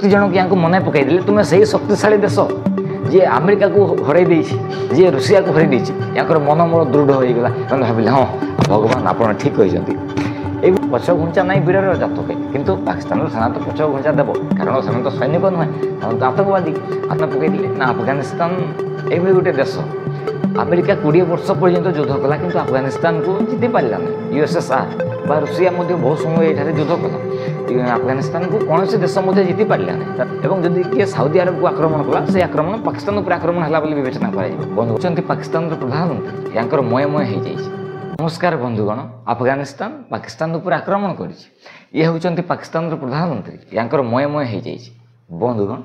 व्यक्ति जनक या मन पकईदे तुम्हें से शक्तिशाली देश जी अमेरिका को हर जी रुषिया को हर या मनोबल दृढ़ होगा भाविले हाँ भगवान आप ठीक कहते ये पछ घुंचा ना वीर जातक किंतु पाकिस्तान सेना तो पछ घुंचा देव कारण से तो सैनिक नुहे तो आतंकवादी आत्म पकईदे ना अफगानिस्तान ये गोटे देश अमेरिका 20 वर्ष पर्यंत युद्ध कला किंतु अफगानिस्तान को जीति पारा नहीं यूएसएसआर बा रुषिया बहुत समय ये युद्ध कला अफगानिस्तान को कौन से देश जीति पारा नहीं जदि किए साउदी अरब को आक्रमण कला से आक्रमण पाकिस्तान उपर आक्रमण है विवेचना कर पाकिस्तान प्रधानमंत्री या मय मय हो जाए। नमस्कार बंधुगण अफगानिस्तान पाकिस्तान उपर आक्रमण कर पाकिस्तान प्रधानमंत्री या मय मय हो जाए। बंधुगण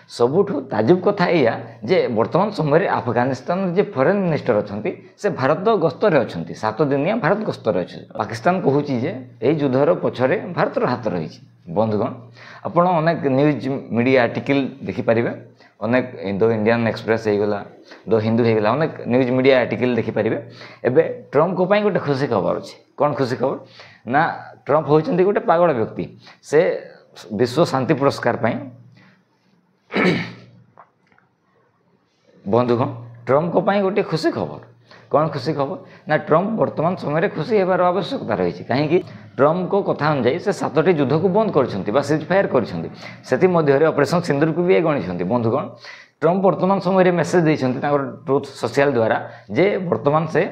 सबुठ ताजुब कथा या जे वर्तमान समय अफगानिस्तान जे फॉरेन मिनिस्टर अच्छा से भारत गस्तर अच्छा 7 दिनिया भारत गस्तर अच्छे पाकिस्तान कहूँ जे यही युद्धर पछरे भारत हाथ रही। बंधुगण आपण अनेक न्यूज मीडिया आर्टिकल देखिपारे अनेक द इंडियन एक्सप्रेस होगला द हिंदू होगला अनेक न्यूज मीडिया आर्टिकल देखिपारे एबे ट्रम्प को गोटे खुशी खबर अच्छे कौन खुशी खबर ना ट्रम्प होती गोटे पागल व्यक्ति से विश्व शांति पुरस्कार बंधुगण ट्रम्प को गोटे खुशी खबर कौन खुशी खबर ना ट्रम्प वर्तमान समय खुशी होबार आवश्यकता रही कहीं ट्रम्प को कथा अनुजाई से 7टी युद्ध को बंद कर सीज फायर कर ऑपरेशन सिंदूर को भी गणी। बंधुगण ट्रम्प वर्तमान समय मेसेज देते ट्रुथ सोशल द्वारा जे वर्तमान से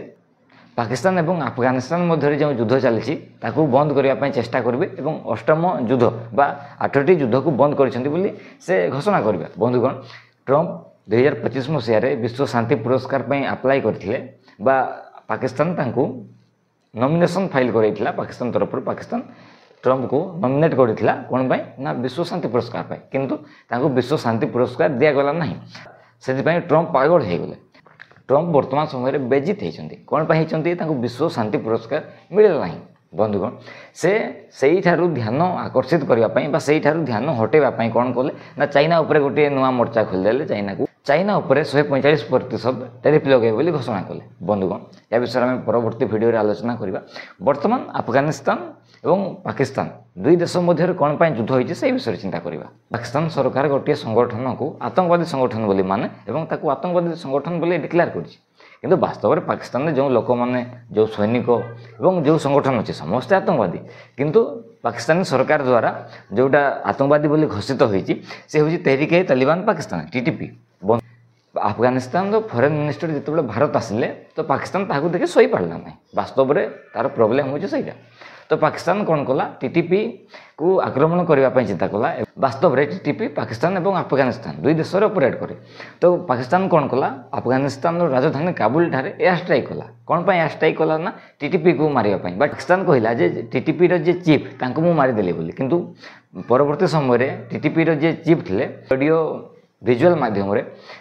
पाकिस्तान एवं अफगानिस्तान मध्य जो युद्ध चली बंद करने चेष्टा करेंगे और 8म युद्ध बा 8टी युद्ध को बंद कर से घोषणा करेंगे। बंधुगण ट्रम्प 2025 मसीह विश्व शांति पुरस्कार अप्लाई करते बा पाकिस्तान तांको नॉमिनेशन फाइल कर पाकिस्तान तरफ पाकिस्तान ट्रम्प को नॉमिनेट करता कौन पाई ना विश्व शांति पुरस्कार पाई किंतु तांको विश्व शांति पुरस्कार दिगला ना से ट्रम्प पागल हो गले। ट्रम्प वर्तमान समय बेजित होती कौन होती विश्व शांति पुरस्कार मिलला ना। बंधुगण से ध्यान आकर्षित करने से ध्यान हटेवाई कौन कले ना चाइना उपर गोटे नुआ मोर्चा खोलीदे चाइना उपर 145% टैरिफ लगे घोषणा कले। बंधुगण या विषय में परवर्ती भिडियो आलोचना करवा। वर्तमान अफगानिस्तान एवं पाकिस्तान दुई देश मध्य कौन युद्ध होती से विषय चिंता करवा। पाकिस्तान सरकार गोटे संगठन को आतंकवादी संगठन बोली माने एवं ताकू आतंकवादी संगठन बोली डिक्लेयर कर किंतु वास्तव में पाकिस्तान में जो लोक मैंने जो सैनिक एवं जो संगठन अच्छे समस्ते आतंकवादी किंतु पाकिस्तानी सरकार द्वारा जोटा आतंकवादी बोली घोषित होती से हूँ Tehreek Taliban Pakistan TTP। Afghanistan foreign minister जिते भारत आसिले तो पाकिस्तान ताकू देखे सही पारा ना वास्तव में तार प्रोब्लेम हो तो पाकिस्तान कौन कला TTP को आक्रमण करने चिंता कला। वास्तव में TTP पाकिस्तान और अफगानिस्तान दुई देश ऑपरेट करे तो पाकिस्तान कौन कला अफगानिस्तान राजधानी काबुल ठारे एयर स्ट्राइक कला कौन एयर स्ट्राइक कला ना TTP को मारिया बट पाकिस्तान कहला जे TTP रो जे चीफ तांको मु मारिदेली बोली किंतु परवर्ती समय TTP रो जे चीफ थे ऑडियो विजुअल माध्यम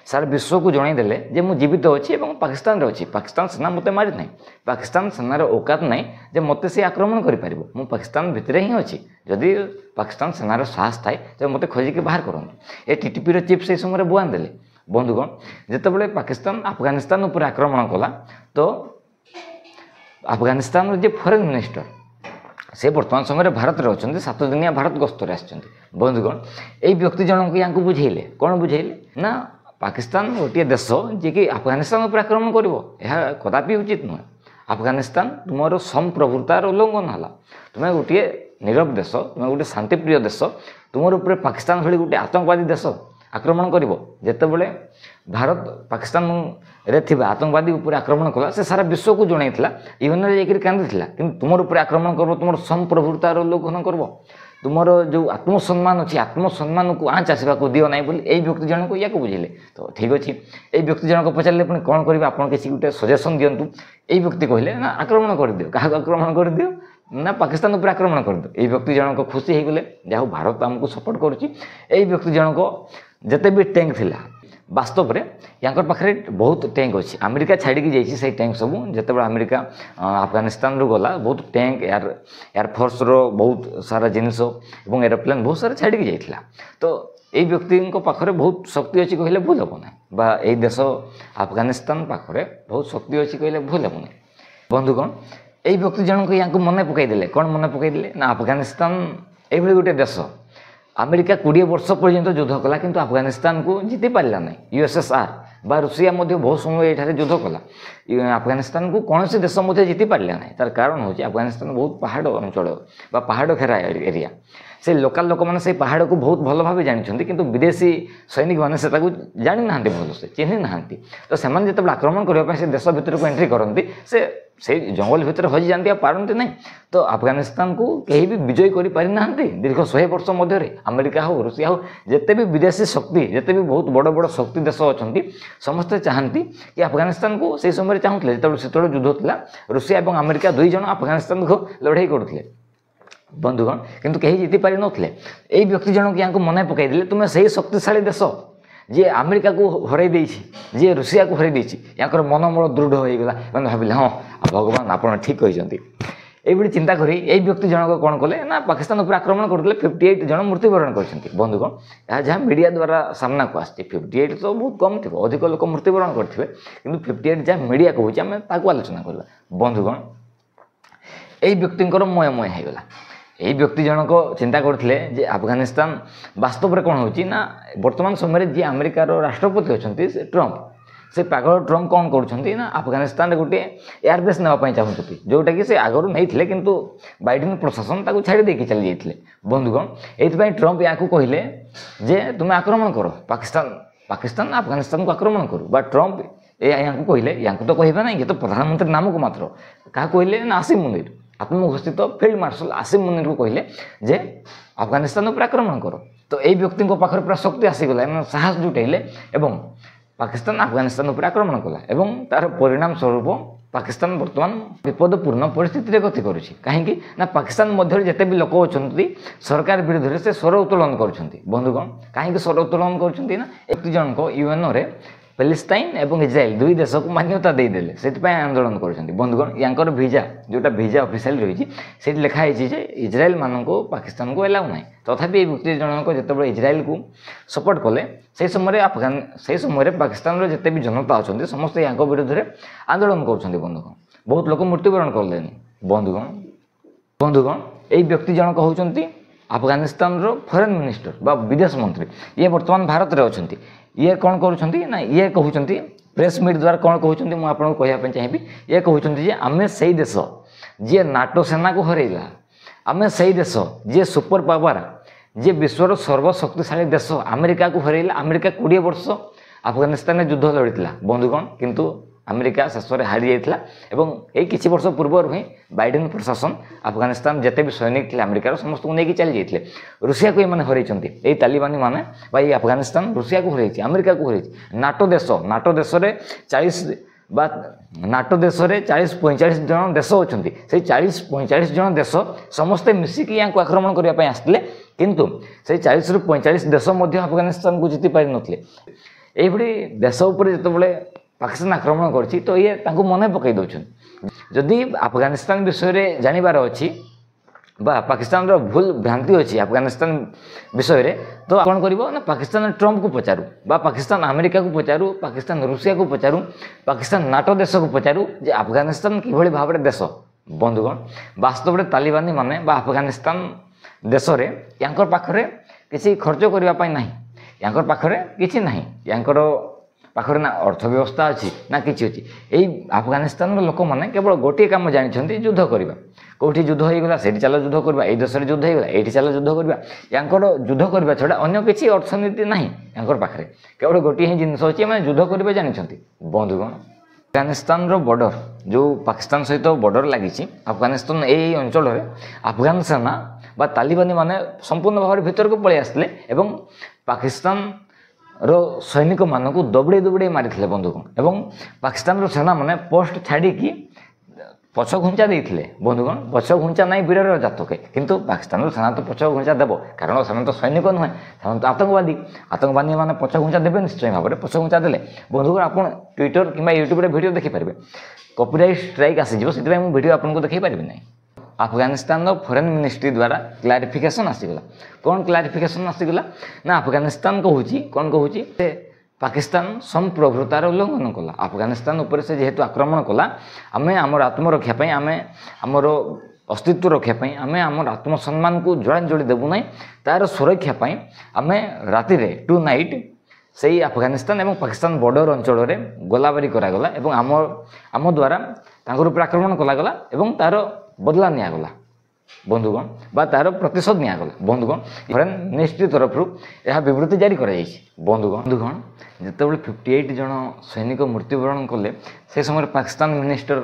सारा विश्व को जनईदे जे मुझे जीवित अच्छी और पाकिस्तान अच्छी पाकिस्तान सेना मत मारी ना पाकिस्तान सेनार औकात ना जे मत से आक्रमण कर पाकिस्तान भितर ही अच्छी जदि पाकिस्तान सेनार साहस थाए तो मत खोजिक बाहर करते ये TTP रो चीफ से समय बयान देले। बंधुगण जितेबाला पाकिस्तान अफगानिस्तान उपर आक्रमण कला तो अफगानिस्तान जे फॉरेन मिनिस्टर से वर्तमान समय भारत में अच्छा 7 दिनिया भारत गस्तर आछंती। बंधुगण यही व्यक्ति जनक या बुझेले कौन बुझेले ना पाकिस्तान गोटे देश जी कि अफगानिस्तान उपर आक्रमण कर कदापि उचित नुहे। अफगानिस्तान तुम संप्रभुतार उल्लंघन है तुम्हें गोटे नीरव देश तुम्हें गोटे शांतिप्रिय देश तुम ऊपर पाकिस्तान भली गोटे आतंकवादी देश आक्रमण कर जितेबले भारत पाकिस्तान रे थिबा आतंकवादी उपर आक्रमण कला से सारा विश्व को जनईला यूएन जाकर कांदी कि तुम ऊपर आक्रमण कर तुम संप्रभुतार उल्लंघन कर तुमर जो आत्मसम्मान अच्छी आत्मसम्मान को आँच आसवा दियो ना बोली यही व्यक्ति जनक या बुझे तो ठीक अच्छे यही व्यक्ति जनक पचारे पुणी कौन करेंगे आप किसी गोटे सजेसन दिंतु यही व्यक्ति कहले ना आक्रमण कर दियो क्या आक्रमण कर दियो ना पाकिस्तान उपर आक्रमण कर दियो। यही व्यक्ति जनक खुशी हो गले जहाँ भारत आमको सपोर्ट करुच्ची। यही व्यक्ति जनक जिते भी टैंक थिला वास्तव में यहाँ पाखे बहुत टैंक अच्छी अमेरिका छाड़ी जाइए से टैंक सब जिते अमेरिका अफगानिस्तान रू गला बहुत टैंक एयरफोर्स रो बहुत सारा जिनस और एरोप्लेन बहुत सारा छाड़ी जाइए तो यही व्यक्ति पाखे बहुत शक्ति अच्छी कहले भूल हम ना बा यही देश अफगानिस्तान पाखे बहुत शक्ति अच्छी कहले भूल हम ना। बंधुगण यही व्यक्ति जनक या मन पकईदे कौन मन पकईदे ना अफगानिस्तान ये गोटे देश अमेरिका 20 वर्ष पर्यंत युद्ध कला किंतु अफगानिस्तान को जीति पारा ना यूएसएसआर बा रुषिया बहुत समय ये युद्ध कला अफगानिस्तान को कौन से देश जीति पारा ना तार कारण हूँ अफगानिस्तान बहुत पहाड़ अंचल पहाड़ घेरा एरिया से लोकल लोक मैंने से पहाड़ को बहुत भल भाव जानते किंतु विदेशी सैनिक मैंने से जानी ना भल से चिन्ह ना तो से जो आक्रमण करने से देश भितर को एंट्री करती से जंगल भितर हजि जाती पारती ना तो अफगानिस्तान को कहीं भी विजय कर दीर्घ 100 वर्ष मध्य अमेरिका हो रुषिया हो जिते भी विदेशी शक्ति जिते भी बहुत बड़ बड़ शक्ति देश अच्छा समस्ते चाहती कि अफगानिस्तान को से समय चाहूले जो से युद्ध होता रुषिया और अमेरिका दुई जन अफगानिस्तान को लड़ाई करुले बंधुगण किंतु कहीं जीति पारि नथिले एई व्यक्ति जनक यांको मने पकाई दिले तुमे सही शक्तिशाली देश जे अमेरिका को हराई देछि जे रुषिया को हराई देछि याकर मनोबल दृढ़ हो गला माने भाबिले हां भगवान आपण ठीक कहिसंती एबडी चिंता करी एई व्यक्ति जनक कोन कले ना पाकिस्तान ऊपर आक्रमण करथिले 58 जन मृत्युवरण करछंती बंधुगण या जहां मीडिया द्वारा सामना को आछि 58 तो बहुत कम थिबो अधिक लोक मृत्युवरण करथिबे किंतु 58 जहां मीडिया कहूछि हम ताको आलोचना करबा बंधुगण एई व्यक्तिंकर मय मय हे गला यही व्यक्ति जनक चिंता करते जे अफगानिस्तान वास्तव में कौन होची ना वर्तमान समय जी अमेरिकार राष्ट्रपति अच्छा ट्रंप से पागल ट्रंप कौन कर अफगानिस्तान गोटे एयरबेस नापी चाहते जोटा कि आगु नहीं किंतु बाइडेन प्रशासन ताको छाड़ी देकी चली जाते बंधुगण ये ट्रंप या कहले जे तुम्हें आक्रमण कर पाकिस्तान अफगानिस्तान को आक्रमण करू बा ट्रंप या कहले या तो कहबा ना ये तो प्रधानमंत्री नाम को मात्र क्या कहले ना आसिम मुनीर आत्मघोषित फील्ड मार्शल आसिम मुनीर को कहले जे अफगानिस्तान पर आक्रमण कर तो यही व्यक्ति पाखे पूरा शक्ति आसीगला साहस जुटेले एवं पाकिस्तान अफगानिस्तान पर आक्रमण कला एवं तार परिणाम स्वरूप पाकिस्तान वर्तमान विपदपूर्ण परिस्थिति गति करुच्ची कहीं ना पाकिस्तान मध्य जिते भी लोक अच्छा सरकार विरुद्ध से स्वर उत्तोलन कर बंधुगण कहीं स्वर उत्तोलन कर एक जनक यूएनओ रे पैलेस्टाइन एवं इज्राएल दुई देश को मान्यता देदेले से आंदोलन कर बंधुगण यांकर भिजा जोटा भिजा ऑफिशियल रही से लिखाई जे इज्राएल मान को पाकिस्तान को एलाउ ना तथापि ये व्यक्ति जनक जो इज्राएल को सपोर्ट कले से समय पाकिस्तान जिते भी जनता अच्छा समस्त या विरुद्ध आंदोलन कर बंधुगण बहुत लोग मृत्युवरण कले बंधुगण यही व्यक्ति जनक होती अफगानिस्तान फॉरेन मिनिस्टर बा विदेश मंत्री ये वर्तमान भारत में अच्छा ये कौन करुँच ना ये कहते प्रेस मीट द्वारा कौन कहते मुझे आपको कहवाई चाहिए ये कहते आम से देश जी नाटो सेना को हरैला आम से देश जी सुपर पावर जी विश्वर सर्वशक्तिशाली देश अमेरिका को हरैला अमेरिका 20 वर्ष अफगानिस्तान में युद्ध लड़ी बंधुगण किंतु अमेरिका शेष में हारी जाता और किसी वर्ष पूर्व ही बाइडेन प्रशासन अफगानिस्तान जिते भी सैनिक थे अमेरिकार समस्त को लेकिन चली जाते रुषिया को ये हरई तालिबानी माने ये अफगानिस्तान रुषिया को हरई अमेरिका को हरई नाटो देश रे 40 बा नाटो देश रे 40-45 जन देश अच्छा से 40-45 जन देश समस्ते मिसिकी या आक्रमण करने आसते किंतु से 40-45 देश अफगानिस्तान को जीति पारि नथिले एभली देश उपर जितेबाला पाकिस्तान आक्रमण करछि तो ये तांको मने पकई दउछन जदि अफगानिस्तान विषय रे जानिबार अछि बा पाकिस्तान रो भूल भ्रांति अछि अफगानिस्तान विषय रे तो कोन करिवो ना पाकिस्तान ट्रंप को पचारू बा पाकिस्तान अमेरिका को पचारू पाकिस्तान रुषिया को पचारू पाकिस्तान नाटो देश को पचारू जे अफगानिस्तान किभଳି भाबरे देश बंधुगण वास्तव में तालिबानी माने बा अफगानिस्तान देश रे यांकर पाखरे किसी खर्च करबा पई नाही यांकर पाखरे किछि नाही यांकर पाखरे ना अर्थव्यवस्था अच्छी ना किसी अच्छी यही अफगानिस्तान लोक मैंने केवल गोटे कम जानते युद्ध करवा कौटी युद्ध होगा से चल युद्ध करवा ये देश युद्ध होगा ये चल युद्ध करवा या युद्ध करवा छड़ा अन्य किसी अर्थनीति ना या पाखे केवल गोटे ही जिन अच्छी मैंने युद्ध करवा जानते बंधुगण अफगानिस्तान बॉर्डर जो पाकिस्तान सहित बॉर्डर लगी अफगानिस्तान यही अंचल अफगान सेना बा तालिबानी माने संपूर्ण भाव भीतर को पलि आसते पाकिस्तान रो सैनिक मान को दबड़े दबड़े मारी बंधुगण एवं पाकिस्तान सेना माने पोस्ट छाड़ी पछ घुंचा देते बंधुगण पछ घुंचा नहीं वीर जातके किंतु पाकिस्तान सेना तो पछ घुंचा देव कारण से तो सैनिक नुहे से तो आतंकवादी मैंने पछ घुंचा देवे निश्चय भाव में पछ घुंचा देले बंधुगण आप ट्विटर कि यूट्यूब वीडियो देखिपारे कॉपीराइट स्ट्राइक आसीज से वीडियो आपको देखी पारि ना अफगानिस्तान फॉरेन मिनिस्ट्री द्वारा क्लारिफिकेशन आसीगला कौन क्लारिफिकेशन आसीगला ना अफगानिस्तान कहूँ कौन कहूँ पाकिस्तान संप्रभुतार उल्लंघन कला अफगानिस्तान उपर से जेहेतु आक्रमण कला आम आमर आत्मरक्षापी आम आमर अस्तित्व रखापी आम आम आत्मसम्मान को जड़ांजलि देवु ना तार सुरक्षापी आम राति टू नाइट से अफगानिस्तान और पाकिस्तान बॉर्डर अंचल में गोलाबारी करागला आम आम द्वारा आक्रमण कलागला तार बदला निगला बंधुगण बा तार प्रतिशोध निगला बंधुगण फॉरेन मिनिस्ट्री तरफ यह विवृत्ति जारी कर बंधुगण जितेबाला 58 जन सैनिक मृत्युवरण कले से समय Pakistan minister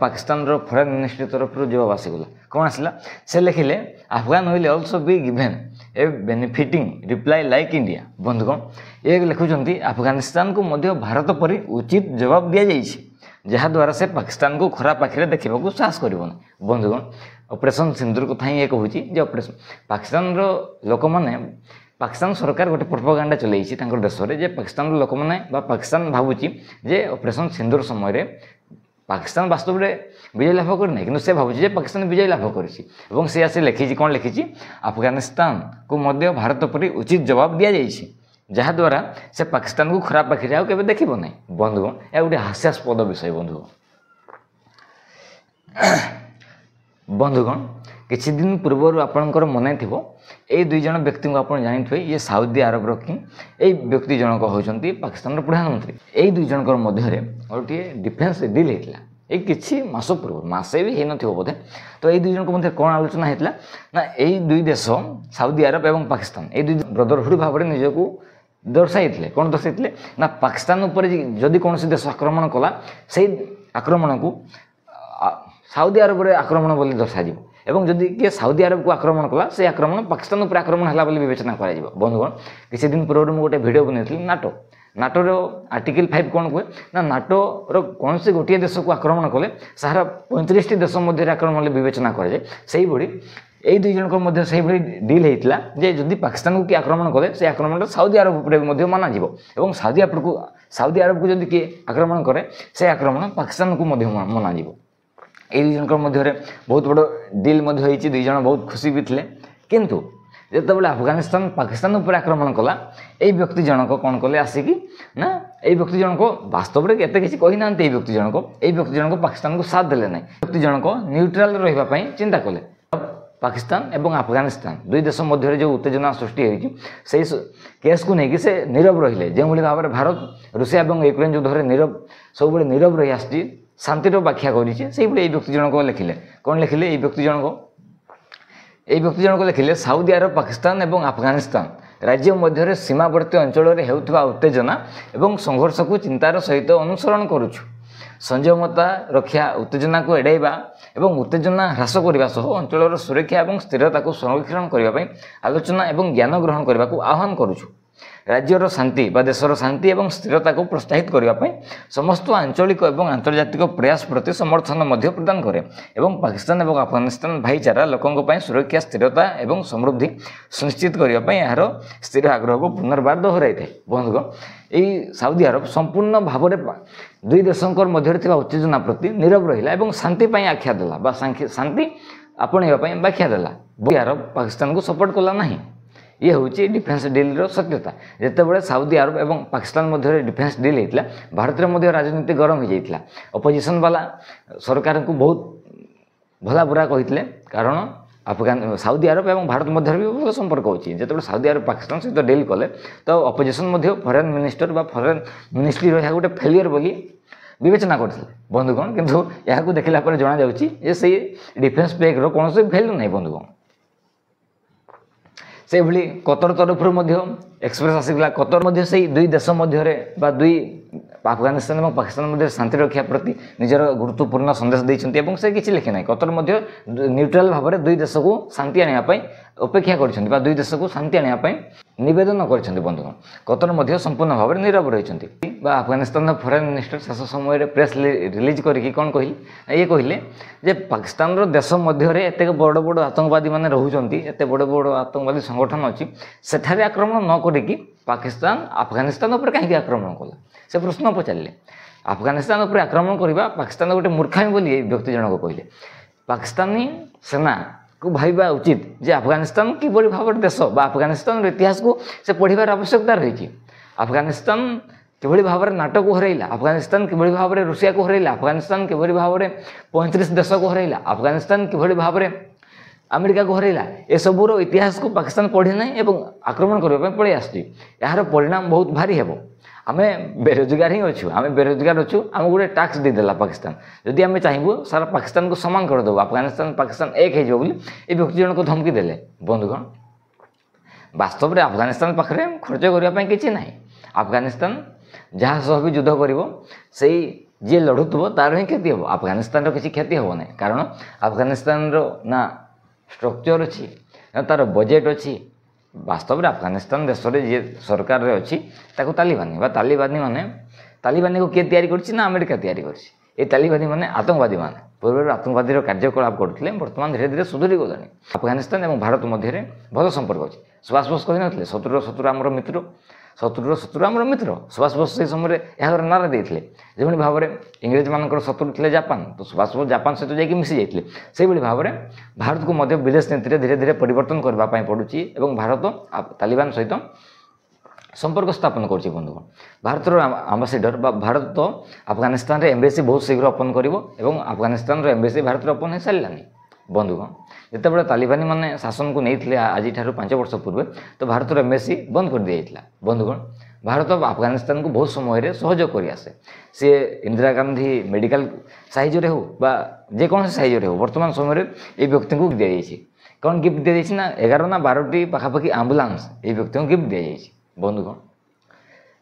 Pakistan foreign ministry तरफ जवाब आसीगला कौन आसला से लिखिले Afghan will also be given a benefiting reply like India बंधुगण ये लिखुंट अफगानिस्तान को मध्य भारत परी उचित जवाब दि जाइए जहाद्वारा से पाकिस्तान को खराब आखिरे देखा साहस कर बंधुगण ऑपरेशन सिंदूर कथा ही कहूँ जे ऑपरेशन पाकिस्तान लोक मैंने पाकिस्तान सरकार गोटे प्रोपागांडा चलाई देश में पाकिस्तान लोक मैंने पाकिस्तान भावुची जे ऑपरेशन सिंदूर समय पाकिस्तान वास्तव में विजय लाभ करना कि से भावुची पाकिस्तान विजय लाभ कर सी आसी लिखी कौन लिखी अफगानिस्तान को मध्य भारत परी उचित जवाब दि जाइए जहाद्वारा से पाकिस्तान को खराब पाखे आउ के देखो ना बंधुगण यह गोटे हास्यास्पद विषय बंधुगण बंधुगण किछि दिन पूर्व आपणकर मन थी ये दुई जन व्यक्ति को आप जानी ये साउदी अरब किंग ये व्यक्ति जनक होती पाकिस्तान प्रधानमंत्री यही दुई जनकर मध्य गोटे डिफेन्स डील होता ये किसी मास पूर्व मसे भी होन बोधे तो ये दुई जन मध्य कौन आलोचना होता ना यही दुई देश साउदी अरब और पाकिस्तान ये दुई ब्रदरहुड भाव में निजक दर्शाई कौन दर्शाई ना पाकिस्तान उपर जदि कौन देश आक्रमण कला से आक्रमण को साउदी अरब आक्रमण बोली दर्शाଯିव एवं जदि किए साउदी अरब को आक्रमण कला से आक्रमण पाकिस्तान उपर आक्रमण है विवेचना कर बंधुगण किसी दिन पूर्व मुझे गोटे भिडियो बनई नाटो नाटोर आर्टिकल 5 कौन कहे ना नाटोर कौन से गोटे देश को आक्रमण कले सारा 35 देश मध्य आक्रमण विवेचना कराए से यही दुई जन मध्य से डील होता जे जदि पाकिस्तान को किए आक्रमण कले से आक्रमण साउदी अरब उपर मानाजिव और साउदी अरब को जदि किए आक्रमण करे से आक्रमण पाकिस्तान को मनाजिव ये दुई जन मध्य बहुत बड़ डील दुई जन बहुत खुशी भी थे किंतु जितेबाला अफगानिस्तान पाकिस्तान उपर आक्रमण कला ये व्यक्ति जनक कौन कले आसिकी ना ये व्यक्ति जनक वास्तव में एत किसी कही ना व्यक्ति जनक पाकिस्तान को साथ देले ना व्यक्ति जनक न्यूट्राल रही चिंता कले पाकिस्तान एवं अफगानिस्तान दुई देश मध्य जो उत्तेजना सृष्टि होती से केस को लेकिन से नीरव रहिले जो भाव में भारत रूसिया और यूक्रेन युद्ध में नीरव सब नीरव रही आसी शांतिर व्याख्या कर व्यक्ति जनक लिखिले कौन लिखिले व्यक्ति जनक लिखिले साउदी अरब पाकिस्तान और अफगानिस्तान राज्य मध्य सीमावर्ती अंचल में होता उत्तेजना और संघर्ष को चिंतार सहित अनुसरण करुछु संयमता रक्षा उत्तेजना को एड़ाइबा एवं उत्तेजना ह्रास करने सह अंचल सुरक्षा और स्थिरता को संरक्षण करने आलोचना और ज्ञान ग्रहण करने को आह्वान करुछु राज्यर शांति बा देशर शांति और स्थिरता को प्रोत्साहित करने समस्त आंचलिक और आंतर्जातिक प्रयास प्रति समर्थन मध्य प्रदान करे एवं पाकिस्तान और अफगानिस्तान भाईचारा लोकों सुरक्षा स्थिरता और समृद्धि सुनिश्चित करने यार स्थिर आग्रह को पुनर्बार दोहराई था बंधुगण यही साउदी अरब संपूर्ण भाव में दुई देशों मध्य उत्तेजना प्रति नीरव रहा और शांति आख्या देला शांति आपणाइवाई व्याख्या देला अरब पाकिस्तान को सपोर्ट कला ना ये हूँ डिफेन्स डील सत्यता जितेबाला साउदी अरब और पाकिस्तान मध्य डिफेन्स डील होता भारत में राजनीति गरम हो जाता अपोजिशन वाला सरकार को बहुत भला बुरा कहते कारण साउदी अरब और भारत मध्य भी भल संपर्क होती जिते साउदी अरब पाकिस्तान सहित डील कले तो अपोजिशन फॉरेन मिनिस्टर बा फॉरेन मिनिस्ट्री गोटे फेलियर बोली विवेचना करते बंधुगण किंतु यहाँ देखला जना जा डिफेन्स पैक्र कौन भैल्यू ना बंधुगण से भली कतर तरफ एक्सप्रेस आसीगला कतर मध्य से दुई देश मध्य दुई अफगानिस्तान और पाकिस्तान मध्य शांति रक्षा प्रति निजर गुरुत्वपूर्ण संदेश देते से किसी लिखी ना कतर मध्य न्यूट्राल भाव में दुई देश को शांति आने अपेक्षा कर दुई देश को शांति आने नवेदन कर बंधुगण कतर मध्य संपूर्ण भाव में नीरव रही अफगानिस्तान फॉरेन मिनिस्टर शेष समय प्रेस रिलीज करके कौन कहले ये कहले जे पाकिस्तान देश मध्य एत बड़ बड़ आतंकवादी मैंने रोच एत बड़ बड़ आतंकवादी संगठन अच्छी सेठारे आक्रमण न करिकी पाकिस्तान अफगानिस्तान उपर कहीं आक्रमण कला से प्रश्न पचारे अफगानिस्तान उपर आक्रमण करवा पाकिस्तान गोटे मूर्खामी बोली व्यक्ति जनक कहले पाकिस्तानी सेना को भाइबा उचित जे अफगानिस्तान किभली भाव देश बा अफगानिस्तान इतिहास को से पढ़ार आवश्यकता रही अफगानिस्तान किभଳି भाव में नाटो को हरैला, अफगानिस्तान किभଳି भाव में रूसिया को हरैला, अफगानिस्तान किभଳି भाव में 35 देश को हरैला, अफगानिस्तान किभଳି भाव में अमेरिका को हरैला, ए सबूर इतिहास को पाकिस्तान पढ़ी ना आक्रमण करने पड़े आसुची। यार परिणाम बहुत भारी हेबो। आमे बेरोजगार ही अच्छु, आमे बेरोजगार अच्छु, आम गोटे टैक्स देदेला पाकिस्तान। जदि आमे चाहबू सारा पाकिस्तान को समान करदेबू, अफगानिस्तान पाकिस्तान एक हो ये व्यक्ति जनक धमकी देले। बंधुगण वास्तव में अफगानिस्तान पाखे खर्च करने किसी ना, अफगानिस्तान जहाँ सह भी युद्ध कर जी लड़ुव तार ही क्षति हम, अफगानिस्तान किसी क्षति हम ना, कारण अफगानिस्तान ना स्ट्रक्चर अच्छी ना तार बजेट अच्छी। वास्तव में अफगानिस्तान देश में जी सरकार रे अच्छी ताको तालिबानी बा तालिबानी माने, तालिबानी को किए तैयारी करछि ना अमेरिका तैयारी करछि। ये तालिबानी माने आतंकवादी माने पूर्व आतंकवादी कार्यकलाप करते बर्तमान धीरे धीरे सुधरी गलानी। अफगानिस्तान और भारत मध्य भल संपर्क अच्छी। सुभाष बोस कही नथिले शत्रुर शत्रु आमर मित्र, शत्रुर शत्रु आमर मित्र। सुभाष बोस से समय यह नारा देते जो भाव में इंग्रेज मान शत्रु थे जापान, तो सुभाष बोस जापान सहित जाकि मिसी जाते से भाव में भारत को मध्य विदेश नीति धीरे धीरे परिवर्तन करने पड़ुची और भारत तालिबान सहित संपर्क स्थापन करुच्ची। बंधुगण भारत आम्बासीडर भारत तो अफगानिस्तान रे एम्बेसी बहुत शीघ्र ओपन कर अफगानिस्तान एम्बेसी भारत में ओपन हो सारानी। बंधुगण जितेबाला तालिबानी मैंने शासन को नहीं आज 5 वर्ष पूर्व तो भारत एम्बेसी बंद कर दिया। बंधुगण भारत अफगानिस्तान को बहुत समय सहयोग कर आसे, सी इंदिरा गांधी मेडिकल साइज हो जेकोसी साइज हो बर्तमान समय ये व्यक्ति को दी जाइए। कौन गिफ्ट दी जाइए ना 11 ना 12टी पाखापाखि आम्बुलांस ये व्यक्ति को गिफ्ट दी जाइए। बंधुगण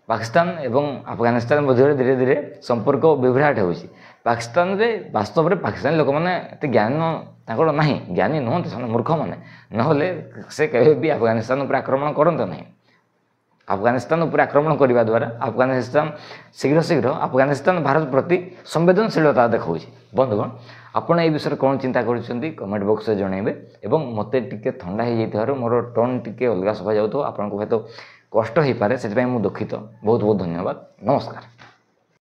पाकिस्तान एवं अफगानिस्तान मध्य धीरे धीरे संपर्क विभ्राट हो पाकिस्तान रे वास्तव में पाकिस्तानी लोक मैंने ज्ञान ना ज्ञानी नुहत से मूर्ख मैंने नहले से कहे भी अफगानिस्तान पर आक्रमण करते ना। अफगानिस्तान उपर आक्रमण करने द्वारा अफगानिस्तान शीघ्र शीघ्र अफगानिस्तान भारत प्रति संवेदनशीलता देखा। बंधुगण आपड़ ये विषय कौन चिंता कर कमेंट बॉक्स में जनइबे और मत टे थंडा हो मोर टोन टे अलग शोभा जाऊ आपको हूँ कष्ट हो पारे से दुखित। बहुत बहुत धन्यवाद। नमस्कार।